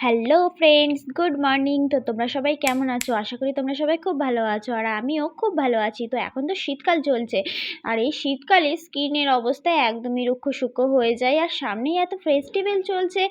Hello friends, good morning. তো তোমরা সবাই কেমন আছো? আশা করি তোমরা সবাই খুব ভালো আছো, আর আমিও খুব ভালো আছি। তো এখন তো শীতকাল চলছে, আর এই শীতকালে স্কিনের অবস্থা একদমই রুক্ষ সূক্ষ্ম হয়ে যায়। আর সামনেই এত ফেস্টিভ্যাল চলছে,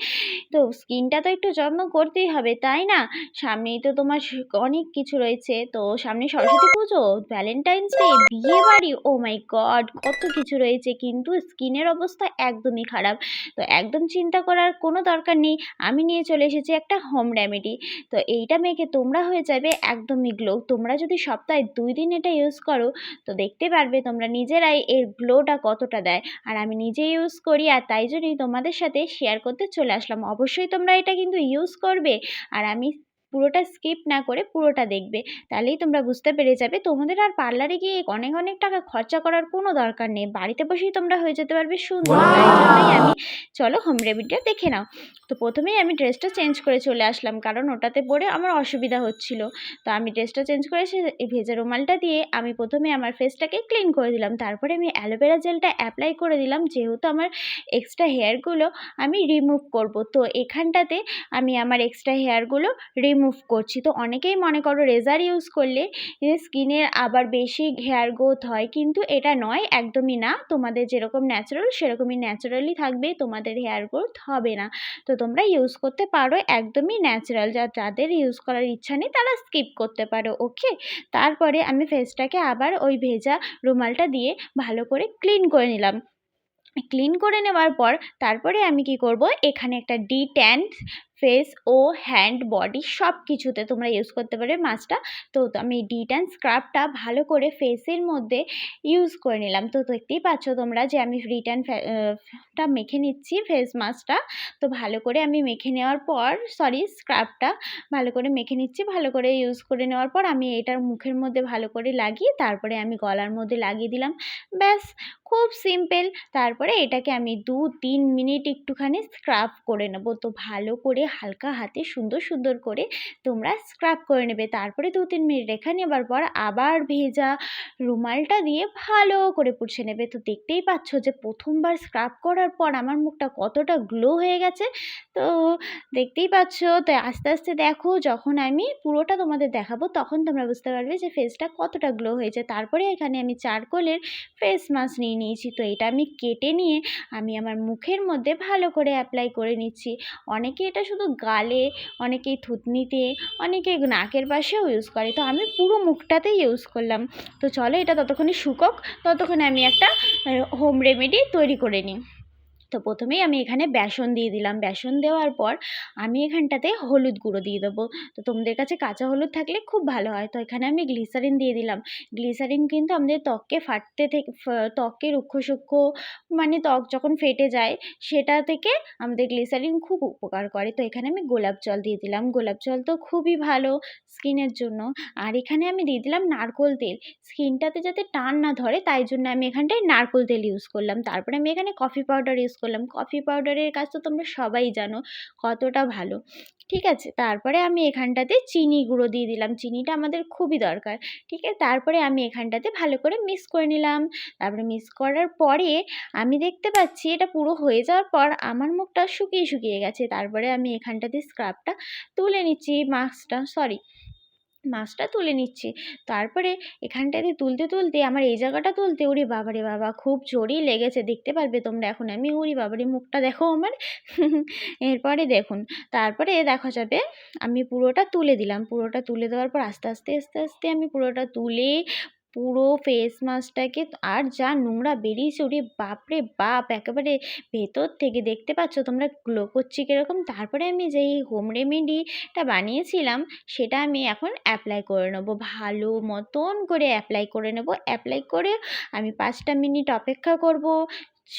তো স্কিনটা তো একটু যত্ন করতেই হবে, তাই না? সামনেই তো তোমার অনেক কিছু রয়েছে। তো সামনে সরস্বতী পুজো, ভ্যালেন্টাইন্স ডে, বিয়ে বাড়ি, ও মাই গড, কত কিছু রয়েছে, কিন্তু স্কিনের অবস্থা একদমই খারাপ। তো একদম চিন্তা করার কোনো দরকার নেই, আমি নিয়ে চলে এসেছি একটা হোম রেমেডি। তো এইটা মেখে তোমরা হয়ে যাবে একদমই গ্লো। তোমরা যদি সপ্তাহে 2 দিন এটা ইউজ করো, তো দেখতে পারবে তোমরা নিজেরাই এর গ্লোটা কতটা দেয়। আর আমি নিজে ইউজ করি, আর তাই জন্যই তোমাদের সাথে শেয়ার করতে চলে আসলাম। অবশ্যই তোমরা এটা কিন্তু ইউজ করবে, আর আমি পুরোটা স্কিপ না করে পুরোটা দেখবে। তাহলেই তোমরা বুঝতে পেরে যাবে, তোমাদের আর পার্লারে গিয়ে অনেক অনেক টাকা খরচা করার কোনো দরকার নেই। বাড়িতে বসেই তোমরা হয়ে যেতে পারবে সুন্দর। তাই জন্যই আমি, চলো হোম রেমেডিটা দেখে নাও। তো প্রথমেই আমি ড্রেসটা চেঞ্জ করে চলে আসলাম, কারণ ওটাতে পরে আমার অসুবিধা হচ্ছিল। তো আমি ড্রেসটা চেঞ্জ করে এসে এই ভেজা রুমালটা দিয়ে আমি প্রথমে আমার ফেসটাকে ক্লিন করে দিলাম। তারপরে আমি অ্যালোভেরা জেলটা অ্যাপ্লাই করে দিলাম, যেহেতু আমার এক্সট্রা হেয়ারগুলো আমি রিমুভ করব। তো এখানটাতে আমি আমার এক্সট্রা হেয়ারগুলো রিমুভ করছি। তো অনেকেই মনে করো রেজার ইউজ করলে স্কিনের আবার বেশি হেয়ার গ্রোথ হয়, কিন্তু এটা নয়, একদমই না। তোমাদের যেরকম ন্যাচারাল সেরকমই ন্যাচারালি থাকবে, তোমাদের হেয়ার গ্রোথ হবে না। তো তোমরা ইউজ করতে পারো একদমই ন্যাচারাল। যাদের ইউজ করার ইচ্ছা নেই তারা স্কিপ করতে পারো, ওকে। তারপরে আমি ফেসটাকে আবার ওই ভেজা রুমালটা দিয়ে ভালো করে ক্লিন করে নিলাম। ক্লিন করে নেওয়ার পর তারপরে আমি কি করব, এখানে একটা ডি10 ফেস ও হ্যান্ড বডি সব কিছুতে তোমরা ইউজ করতে পারবে মাস্কটা। তো আমি ডি10 স্ক্রাবটা ভালো করে ফেসের মধ্যে ইউজ করে নিলাম। তো দেখতেই পাচ্ছ তোমরা যে আমি ডি10 টা মেখে নিচ্ছি ফেস মাস্কটা। তো ভালো করে আমি মেখে নেওয়ার পর, স্ক্রাবটা ভালো করে মেখে নিচ্ছি। ভালো করে ইউজ করে নেওয়ার পর আমি এটার মুখের মধ্যে ভালো করে লাগিয়ে তারপরে আমি গলার মধ্যে লাগিয়ে দিলাম। ব্যাস, খুব সিম্পল। তারপরে এটাকে আমি 2-3 মিনিট একটুখানি স্ক্রাব করে নেব। তো ভালো করে হালকা হাতে সুন্দর সুন্দর করে তোমরা স্ক্রাব করে নেবে। তারপরে 2-3 মিনিট রেখে নেবার পর আবার ভেজা রুমালটা দিয়ে ভালো করে পুছে নেবে। তো দেখতেই পাচ্ছ যে প্রথমবার স্ক্রাব করার পর আমার মুখটা কতটা গ্লো হয়ে গেছে। তো দেখতেই পাচ্ছ। তো আস্তে আস্তে দেখো, যখন আমি পুরোটা তোমাদের দেখাবো তখন তোমরা বুঝতে পারবে যে ফেসটা কতটা গ্লো হয়েছে। তারপরে এখানে আমি চারকোলের ফেস মাস্ক নিয়ে নিয়েছি। তো এটা আমি কেটে নিয়ে আমি আমার মুখের মধ্যে ভালো করে অ্যাপ্লাই করে নিচ্ছি। অনেকে এটা শুধু গালে, অনেকেই থুতনিতে, অনেকে নাকের পাশেও ইউজ করে। তো আমি পুরো মুখটাতেই ইউজ করলাম। তো চলো এটা ততক্ষণে শুকোক, ততক্ষণে আমি একটা হোম রেমেডি তৈরি করে নিই। তো প্রথমেই আমি এখানে বেসন দিয়ে দিলাম। বেসন দেওয়ার পর আমি এখানটাতে হলুদ গুঁড়ো দিয়ে দেবো। তো তোমাদের কাছে কাঁচা হলুদ থাকলে খুব ভালো হয়। তো এখানে আমি গ্লিসারিন দিয়ে দিলাম। গ্লিসারিন কিন্তু আমাদের ত্বককে ফাটতে থেকে ত্বকে রুক্ষ সূক্ষ্ম, মানে ত্বক যখন ফেটে যায় সেটা থেকে আমাদের গ্লিসারিন খুব উপকার করে। তো এখানে আমি গোলাপ জল দিয়ে দিলাম। গোলাপ জল তো খুবই ভালো স্কিনের জন্য। আর এখানে আমি দিয়ে দিলাম নারকোল তেল। স্কিনটাতে যাতে টান না ধরে তাই জন্য আমি এখানটায় নারকোল তেল ইউজ করলাম। তারপরে আমি এখানে কফি পাউডার ইউজ করলাম। কফি পাউডারের কাজ তো তোমরা সবাই জানো কতটা ভালো, ঠিক আছে। তারপরে আমি এখানটাতে চিনি গুঁড়ো দিয়ে দিলাম। চিনিটা আমাদের খুবই দরকার, ঠিক আছে। তারপরে আমি এখানটাতে ভালো করে মিক্স করে নিলাম। তারপরে মিক্স করার পরে আমি দেখতে পাচ্ছি এটা পুরো হয়ে যাওয়ার পর আমার মুখটা শুকিয়ে শুকিয়ে গেছে। তারপরে আমি এখানটাতে স্ক্রাবটা তুলে নিচ্ছি, মাছটা তুলে নিচ্ছি। তারপরে এখানটাতে তুলতে তুলতে আমার এই জায়গাটা তুলতে, ওরে বাবা রে বাবা, খুব জোরেই লেগেছে, দেখতে পারবে তোমরা এখন। আমি ওরে বাবা রে, মুখটা দেখো আমার। এরপরে দেখুন, তারপরে দেখা যাবে আমি পুরোটা তুলে দিলাম। পুরোটা তুলে দেওয়ার পর আস্তে আস্তে আস্তে আস্তে আমি পুরোটা তুলে পুরো ফেস মাস্কটাকে, আর যা নোংরা বেরিয়েছে ওরে বাপরে বাপ, একেবারে ভেতর থেকে দেখতে পাচ্ছ তোমরা গ্লো করছে কীরকম। তারপরে আমি যেই হোম রেমেডিটা বানিয়েছিলাম সেটা আমি এখন অ্যাপ্লাই করে নেব। ভালো মতন করে অ্যাপ্লাই করে নেব। অ্যাপ্লাই করে আমি 5টা মিনিট অপেক্ষা করব।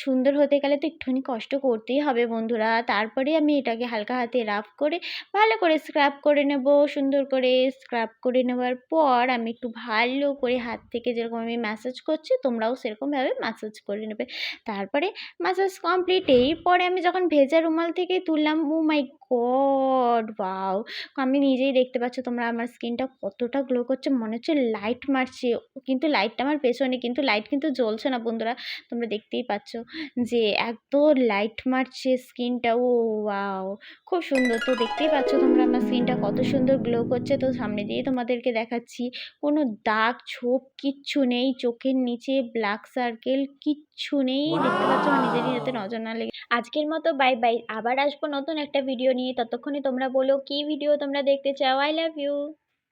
সুন্দর হতে গেলে তো একটুখানি কষ্ট করতেই হবে বন্ধুরা। তারপরে আমি এটাকে হালকা হাতে রাফ করে ভালো করে স্ক্রাব করে নেব। সুন্দর করে স্ক্রাব করে নেওয়ার পর আমি একটু ভালো করে হাত থেকে যেরকম আমি ম্যাসাজ করছি তোমরাও সেরকমভাবে ম্যাসাজ করে নেবে। তারপরে ম্যাসাজ কমপ্লিট। এরপরে আমি যখন ভেজা রুমাল থেকে তুললাম, ও মাই গড! ওয়াও! আমি নিজেই দেখতে পাচ্ছ তোমরা আমার স্কিনটা কতটা গ্লো করছে। মনে হচ্ছে লাইট মারছে। কিন্তু লাইটটা আমার পেছনে, কিন্তু লাইট কিন্তু জ্বলছে না বন্ধুরা। তোমরা দেখতেই পাচ্ছ যে এত লাইট মারছে স্কিনটা। ও ওয়াও! খুব সুন্দর। তো দেখতেই পাচ্ছ তোমরা আমার স্কিনটা কত সুন্দর গ্লো করছে। তো সামনে দিয়ে তোমাদেরকে দেখাচ্ছি। কোনো দাগ ছোপ কিচ্ছু নেই। চোখের নিচে ব্ল্যাক সার্কেল কিচ্ছু নেই। দেখতে পাচ্ছ আমার নিজেরই যাতে নজর না লেগে। আজকের মতো বাই বাই। আবার আসবো নতুন একটা ভিডিও নিয়ে। ততক্ষণে তোমরা বলো কি ভিডিও তোমরা দেখতে চাও। I love you.